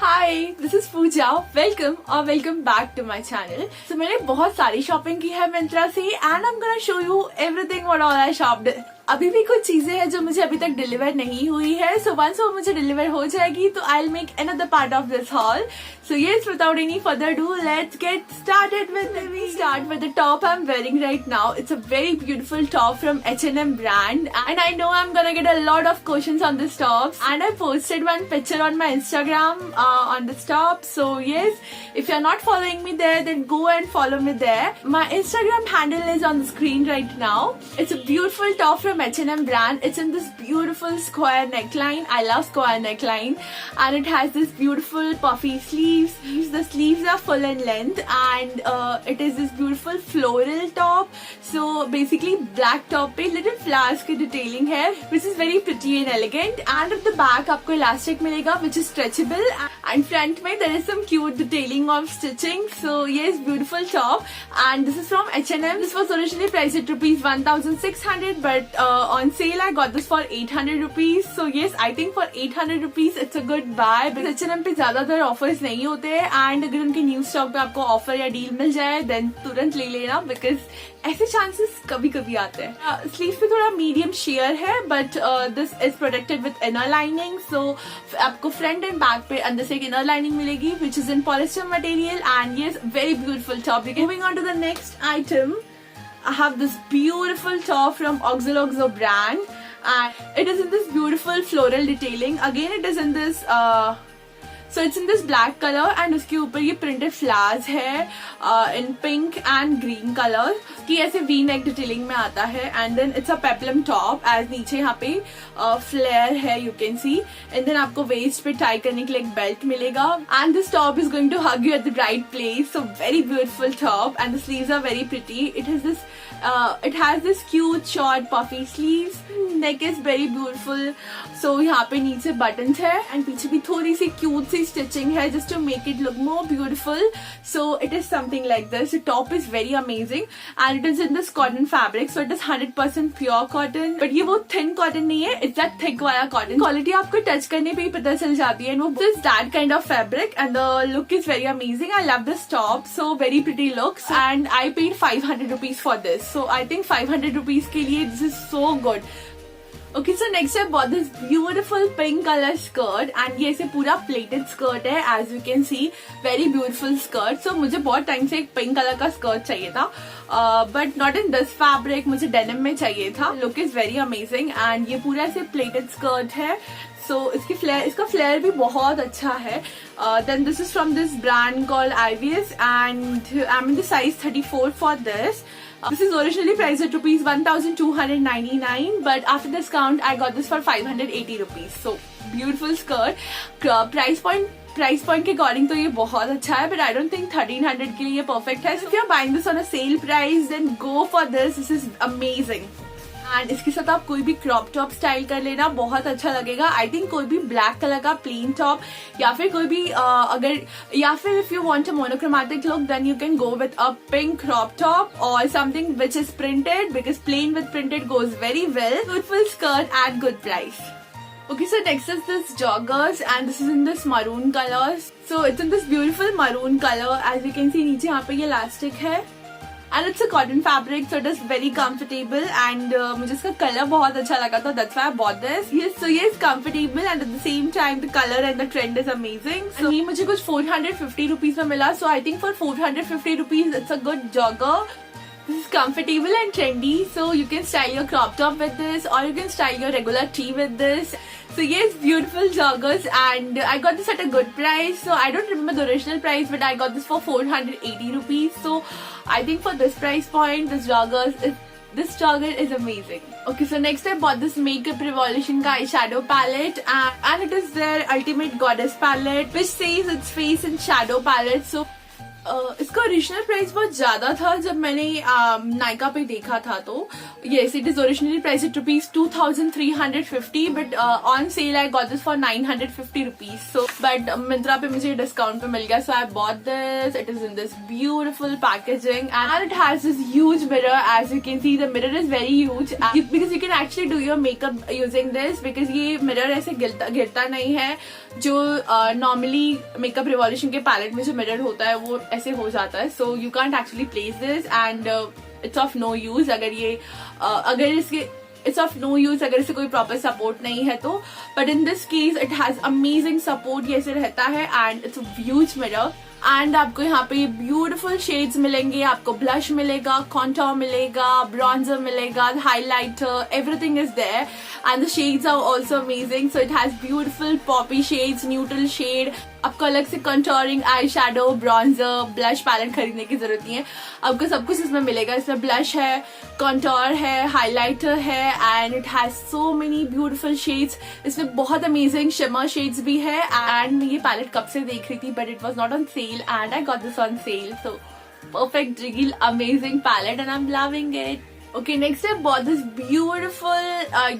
Hi this is Pooja, welcome और welcome back to my channel. तो मैंने बहुत सारी शॉपिंग की है मिंत्रा से and I am gonna show you everything what all I shopped. अभी भी कुछ चीजें हैं जो मुझे अभी तक डिलीवर नहीं हुई है, सो वंस वो मुझे डिलीवर हो जाएगी तो I will make another part of this hall. So yes, without any further ado, let's get started with it. We start with the top I'm wearing right now. It's a very beautiful top from H&M brand, and I know I'm gonna get a lot of questions on this top. And I posted one picture on my Instagram on this top. So yes, if you're not following me there, then go and follow me there. My Instagram handle is on the screen right now. It's a beautiful top from H&M brand. It's in this beautiful square neckline. I love square neckline, and it has this beautiful puffy sleeves. The sleeves are full in length, and it is this beautiful floral top. So basically black top पे little flowers की detailing है, which is very pretty and elegant. And at the back आपको elastic मिलेगा, which is stretchable. And front में there is some cute detailing of stitching. So yes, beautiful top. And this is from H&M. This was originally priced at rupees 1,600, but on sale I got this for 800 rupees. So yes, I think for 800 rupees it's a good buy. Because H&M पे ज्यादातर offers नहीं होते हैं, and अगर उनके new stock पे आपको offer या डील मिल जाए देन तुरंत ले लेना, बिकॉज ऐसे चांसेस कभी कभी आते हैं। स्लीव पे थोड़ा मीडियम शेयर है, but this is protected with inner lining. So आपको फ्रंट एंड बैक पे अंदर से एक इनर लाइनिंग मिलेगी which is in polyester material, and ये very beautiful top. Moving on to the next item, I have this beautiful top from Oxo brand, and it is in this beautiful floral detailing. Again, it is in this so it's in this black color, and उसके ऊपर ये printed flowers है in pink and green color कि ऐसे V-neck detailing में आता है, and then it's a peplum top as नीचे यहाँ पे flare है, you can see, and then आपको waist पे tie करने के लिए एक belt मिलेगा, and this top is going to hug you at the right place. So very beautiful top, and the sleeves are very pretty. It has this cute short puffy sleeves. Neck is very beautiful. So यहाँ पे नीचे buttons है, and पीछे भी थोड़ी सी cute सी stitching है just to make it look more beautiful. So it is something like this. The top is very amazing, and it is in this cotton fabric. So it is 100% pure cotton. But ये वो thin cotton नहीं है, it's that thick वाला cotton. Quality आपको touch करने पे ही पता चल जाती है, and वो is that kind of fabric, and the look is very amazing. I love this top. So very pretty looks, and I paid 500 rupees for this. So I think 500 rupees के लिए this is so good. Okay, so next I bought this beautiful pink color skirt, and ये ऐसे पूरा plated skirt है, as you can see, very beautiful skirt. So मुझे बहुत time से एक पिंक कलर का स्कर्ट चाहिए था, but not in this fabric, मुझे denim में चाहिए था. Look is very amazing, and ये पूरा ऐसे plated skirt है. So इसका फ्लेयर भी बहुत अच्छा है. Then this is from this brand called IVS, and I'm in the size 34 for this. This is originally priced at rupees 1,299, but after discount I got this for 580 rupees. So beautiful skirt. Price point के according तो ये बहुत अच्छा है, but I don't think 1300 के लिए ये perfect है. So if you're buying this on a sale price, then go for this. This is amazing. And इसके साथ आप कोई भी क्रॉप टॉप स्टाइल कर लेना, बहुत अच्छा लगेगा. आई थिंक कोई भी ब्लैक कलर का प्लेन टॉप, या फिर कोई भी या फिर if you want a monochromatic look, then you can go with a pink crop top और something which is printed, because plain with printed goes very well. Beautiful skirt at good price. Okay, so next is this joggers, and this is in this maroon color. So it's in this beautiful maroon color. As you can see, नीचे यहाँ पे ये elastic है, and it's a cotton fabric, so it is very comfortable, and मुझे इसका colour बहुत अच्छा लगा था, that's why I bought this. Yes, so yes, comfortable, and at the same time the color and the trend is amazing. So ये मुझे कुछ 450 rupees में मिला, so I think for 450 rupees it's a good jogger. This is comfortable and trendy, so you can style your crop top with this, or you can style your regular tee with this. So yes, beautiful joggers, and I got this at a good price. So I don't remember the original price, but I got this for 480 rupees. So I think for this price point, this jogger is amazing. Okay, so next I bought this Makeup Revolution का eyeshadow palette, and it is their Ultimate Goddess palette, which says it's face and shadow palette. So इसका original price बहुत ज्यादा था जब मैंने नायका पे देखा था, तो yes it is originally price at ₹2350, but on sale I got this for ₹950. So but Myntra पे मुझे डिस्काउंट पे मिल गया, so I bought this. It is in this beautiful packaging and it has this huge mirror. As you can see the mirror is very huge because you can actually do your makeup using this, because ये mirror ऐसे गिरता नहीं है. जो normally makeup revolution के palette में जो mirror होता है वो ऐसे हो जाता है. So you can't actually place this and it's of no use अगर इसे कोई प्रॉपर सपोर्ट नहीं है तो. But in this case it has amazing support. ये ऐसे रहता है and it's a huge mirror. And आपको यहाँ पे ब्यूटिफुल शेड्स मिलेंगे. आपको ब्लश मिलेगा, कॉन्टोर मिलेगा, ब्रॉन्जर मिलेगा, highlighter, everything is there and the shades are also amazing. So it has beautiful poppy shades, neutral shade. आपको अलग से contouring, eye shadow, bronzer, blush palette खरीदने की जरूरत नहीं है. आपको सब कुछ इसमें मिलेगा. इसमें ब्लश है, कंटोर है, हाईलाइटर है and it has so many beautiful shades. इसमें बहुत अमेजिंग शिमर शेड्स भी है. एंड मैं ये पैलेट कब से देख रही थी but it was not on sale and I got this on sale. So perfect real amazing palette and I'm loving it. Okay, next I bought this beautiful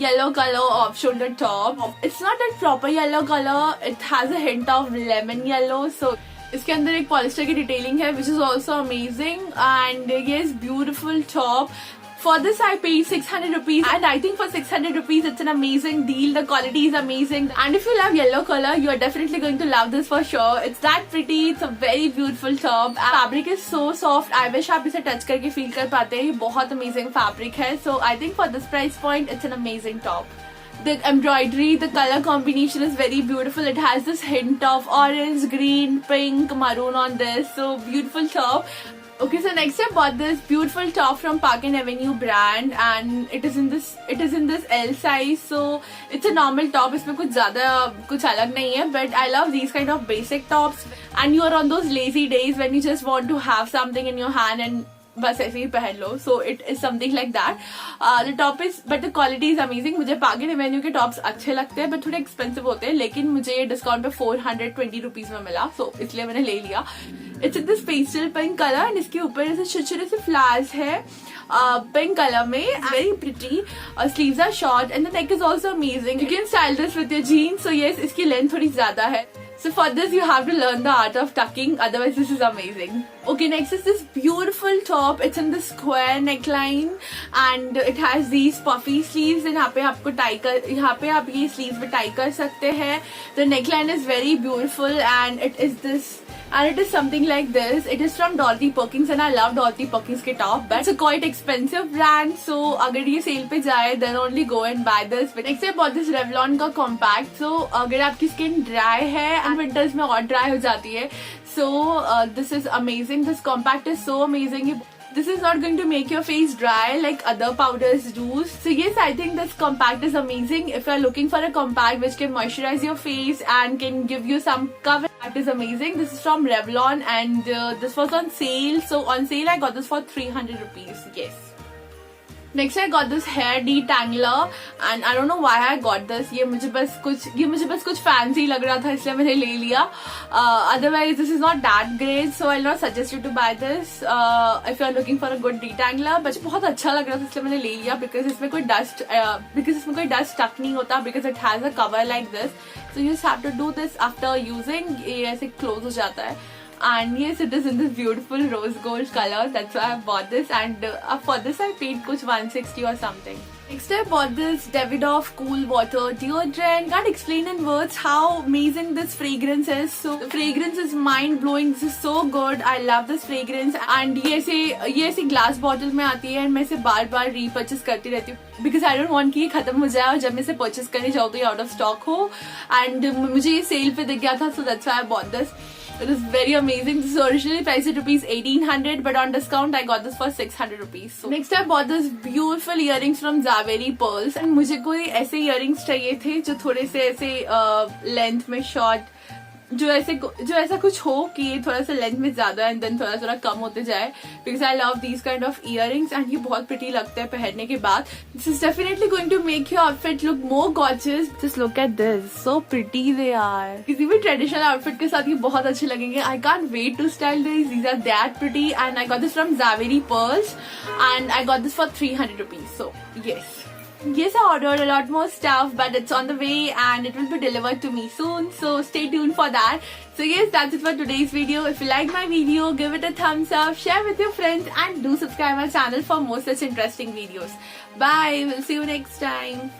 yellow color off-shoulder top. It's not a proper yellow color. It has a hint of lemon yellow. So इसके अंदर एक polyester की detailing है which is also amazing and yes, beautiful top. For this I paid ₹600 and I think for ₹600 it's an amazing deal. The quality is amazing and if you love yellow color you are definitely going to love this for sure. It's that pretty. It's a very beautiful top. Fabric is so soft. I wish आप इसे touch करके feel कर पाते हैं. ये बहुत amazing fabric है. So I think for this price point it's an amazing top. The embroidery, the color combination is very beautiful. It has this hint of orange, green, pink, maroon on this. So beautiful top. Okay, so next I bought this beautiful top from Park and Avenue brand and it is in this L size. So it's a normal top. इसमें कुछ अलग नहीं है. But I love these kind of basic tops. And you are on those lazy days when you just want to have something in your hand and बस ऐसे ही पहन लो. So it is something like that. The top is but the quality is amazing. मुझे Park and Avenue के tops अच्छे लगते हैं बट थोड़े एक्सपेंसिव होते हैं, लेकिन मुझे ये डिस्काउंट पे ₹420 में मिला. सो इसलिए मैंने ले लिया. It's in this pastel pink colour and इसके ऊपर ऐसे छोटे छोटे से फ्लावर्स है पिंक कलर में. Very pretty. Sleeves are short and the neck is also amazing. You can style this with your jeans. So yes, इसकी लेंथ थोड़ी ज्यादा है. So for this you have to learn the art of tucking, otherwise this is amazing. Okay, next is this beautiful top. It's in the square neckline and it has these puffy sleeves and यहाँ पे आप ये sleeves भी tie कर सकते हैं. The neckline is very beautiful and it is something like this. It is from Dorothy Perkins and I love Dorothy Perkins के top, but it's a quite expensive brand. So अगर ये cell पे जाए then only go and buy this. But next I bought this Revlon का compact. So अगर आपकी skin dry है and winters में और dry हो जाती है, so this is amazing. This compact is so amazing. This is not going to make your face dry like other powders do. So yes, I think this compact is amazing. If you are looking for a compact which can moisturize your face and can give you some cover, that is amazing. This is from Revlon and this was on sale. So on sale I got this for ₹300. Yes. Next I got this hair detangler and I don't know why I got this. ये मुझे बस कुछ fancy लग रहा था इसलिए मैंने ले लिया. Otherwise this is not that great, so I'll not suggest you to buy this if you are looking for a good detangler. but बहुत अच्छा लग रहा था इसलिए मैंने ले लिया because इसमें कोई dust stuck नहीं होता because it has a cover like this. So you just have to do this after using. ये ऐसे close हो जाता है. And yes, it is in this beautiful rose gold color. That's why I bought this and for this I paid kuch 160 or something. Next I bought this Davidoff Cool Water deodorant. Can't explain in words how amazing this fragrance is. So the fragrance is mind blowing. This is so good. I love this fragrance. And ये ऐसे glass bottle में आती है and मैं इसे बार repurchase करती रहती हूँ because I don't want कि ये खत्म हो जाए और जब मैं इसे purchase करने जाऊँ तो ये out of stock हो. And मुझे ये sale पे दिख गया था, so that's why I bought this. It is very amazing. This is originally priced at ₹1,800 but on discount I got this for ₹600. So next I bought this beautiful earrings from Zaveri Pearls and मुझे कोई ऐसे earrings चाहिए थे जो थोड़े से ऐसे length में शॉर्ट जो ऐसा कुछ हो कि ये थोड़ा सा लेंथ में ज्यादा एंड देन थोड़ा थोड़ा कम होते जाए, because I love these kind of earrings and ये बहुत प्रिटी लगते हैं पहनने के बाद. This is definitely going to make your outfit look more gorgeous. Just look at this, so pretty they are. किसी भी ट्रेडिशनल आउटफिट के साथ ये बहुत अच्छे लगेंगे. I can't wait to style this. These are that pretty and I got this from Zaveri Pearls and I got this for 300 rupees. So yes, I ordered a lot more stuff, but it's on the way and it will be delivered to me soon, so stay tuned for that. So yes, that's it for today's video. If you like my video, give it a thumbs up, share with your friends and do subscribe my channel for more such interesting videos. Bye, we'll see you next time.